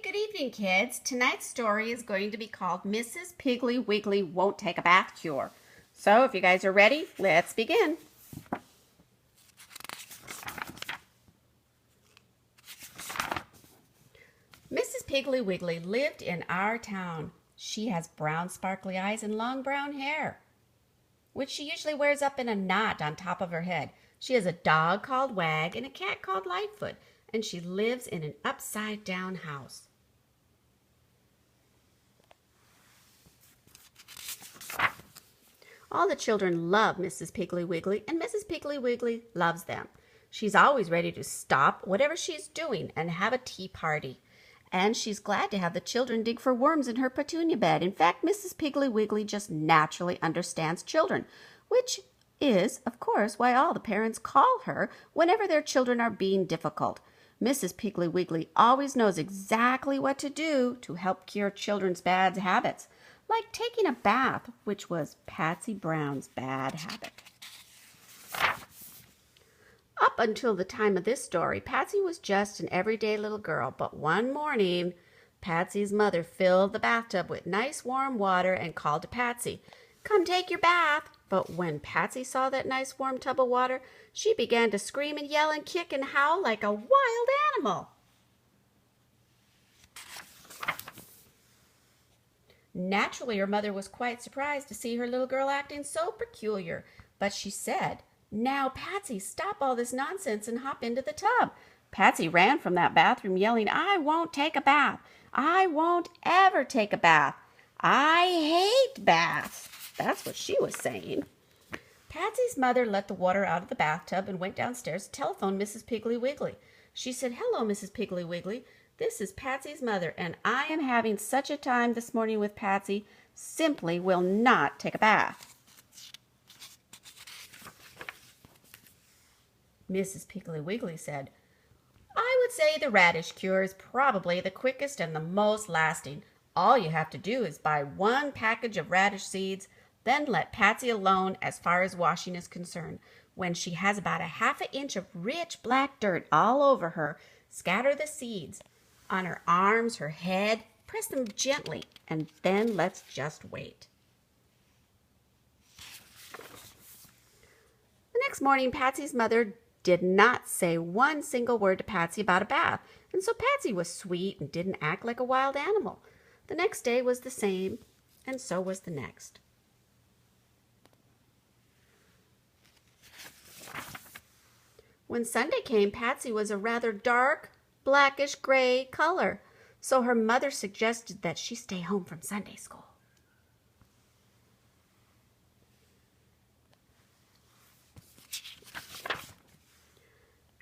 Good evening, kids. Tonight's story is going to be called Mrs. Piggly Wiggly Won't Take a Bath Cure. So if you guys are ready, let's begin. Mrs. Piggly Wiggly lived in our town. She has brown sparkly eyes and long brown hair, which she usually wears up in a knot on top of her head. She has a dog called Wag and a cat called Lightfoot, and she lives in an upside-down house. All the children love Mrs. Piggly Wiggly, and Mrs. Piggly Wiggly loves them. She's always ready to stop whatever she's doing and have a tea party. And she's glad to have the children dig for worms in her petunia bed. In fact, Mrs. Piggly Wiggly just naturally understands children, which is, of course, why all the parents call her whenever their children are being difficult. Mrs. Piggly Wiggly always knows exactly what to do to help cure children's bad habits, like taking a bath, which was Patsy Brown's bad habit. Up until the time of this story, Patsy was just an everyday little girl, but one morning, Patsy's mother filled the bathtub with nice warm water and called to Patsy, "Come take your bath." But when Patsy saw that nice warm tub of water, she began to scream and yell and kick and howl like a wild animal. Naturally, her mother was quite surprised to see her little girl acting so peculiar, but she said, "Now, Patsy, stop all this nonsense and hop into the tub." Patsy ran from that bathroom yelling, "I won't take a bath. I won't ever take a bath. I hate baths." That's what she was saying. Patsy's mother let the water out of the bathtub and went downstairs to telephone Mrs. Piggly Wiggly. She said, "Hello, Mrs. Piggly Wiggly. This is Patsy's mother, and I am having such a time this morning with Patsy. Simply will not take a bath." Mrs. Piggly Wiggly said, "I would say the radish cure is probably the quickest and the most lasting. All you have to do is buy one package of radish seeds, then let Patsy alone as far as washing is concerned. When she has about a half an inch of rich black dirt all over her, scatter the seeds on her arms, her head, press them gently, and then let's just wait." The next morning, Patsy's mother did not say one single word to Patsy about a bath, and so Patsy was sweet and didn't act like a wild animal. The next day was the same, and so was the next. When Sunday came, Patsy was a rather dark, blackish gray color, so her mother suggested that she stay home from Sunday school.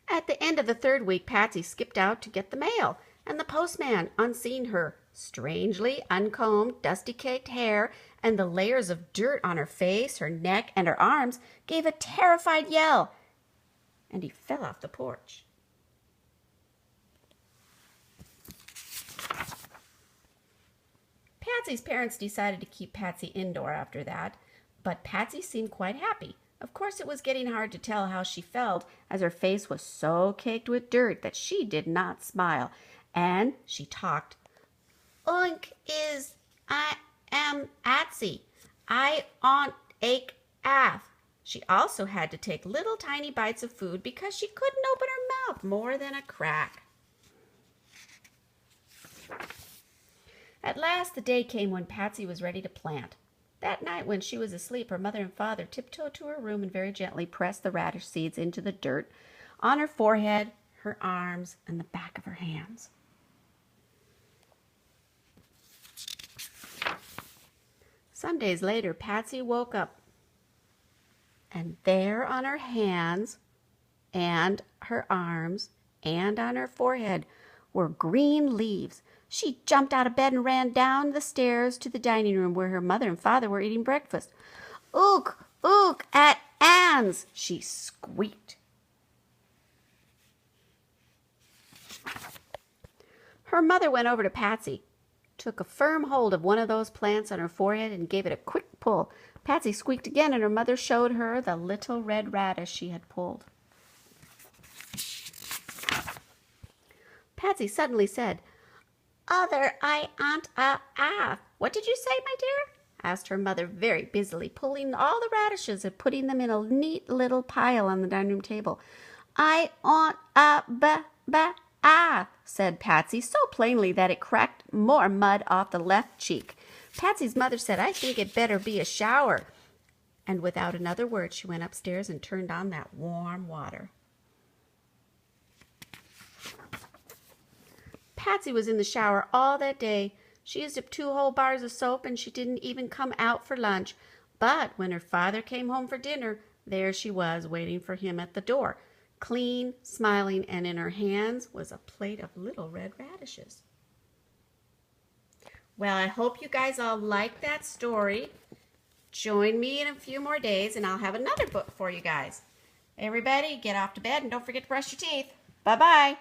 At the end of the third week, Patsy skipped out to get the mail, and the postman, on seeing her strangely uncombed, dusty-caked hair and the layers of dirt on her face, her neck, and her arms, gave a terrified yell, and he fell off the porch. Patsy's parents decided to keep Patsy indoor after that, but Patsy seemed quite happy. Of course, it was getting hard to tell how she felt, as her face was so caked with dirt that she did not smile, and she talked. "Oink is, I am Patsy. I on ache ath." She also had to take little tiny bites of food because she couldn't open her mouth more than a crack. At last the day came when Patsy was ready to plant. That night when she was asleep, her mother and father tiptoed to her room and very gently pressed the radish seeds into the dirt on her forehead, her arms, and the back of her hands. Some days later, Patsy woke up, and there on her hands and her arms and on her forehead were green leaves. She jumped out of bed and ran down the stairs to the dining room where her mother and father were eating breakfast. "Ook, ook, at Anne's," she squeaked. Her mother went over to Patsy, took a firm hold of one of those plants on her forehead, and gave it a quick pull. Patsy squeaked again, and her mother showed her the little red radish she had pulled. Patsy suddenly said, other I ant a. What did you say, my dear? Asked her mother very busily, pulling all the radishes and putting them in a neat little pile on the dining room table. I want a said Patsy so plainly that it cracked more mud off the left cheek. Patsy's mother said, I think it better be a shower. And without another word, she went upstairs and turned on that warm water. Patsy was in the shower all that day. She used up 2 whole bars of soap, and she didn't even come out for lunch. But when her father came home for dinner, there she was waiting for him at the door, clean, smiling, and in her hands was a plate of little red radishes. Well, I hope you guys all like that story. Join me in a few more days, and I'll have another book for you guys. Everybody, get off to bed, and don't forget to brush your teeth. Bye-bye.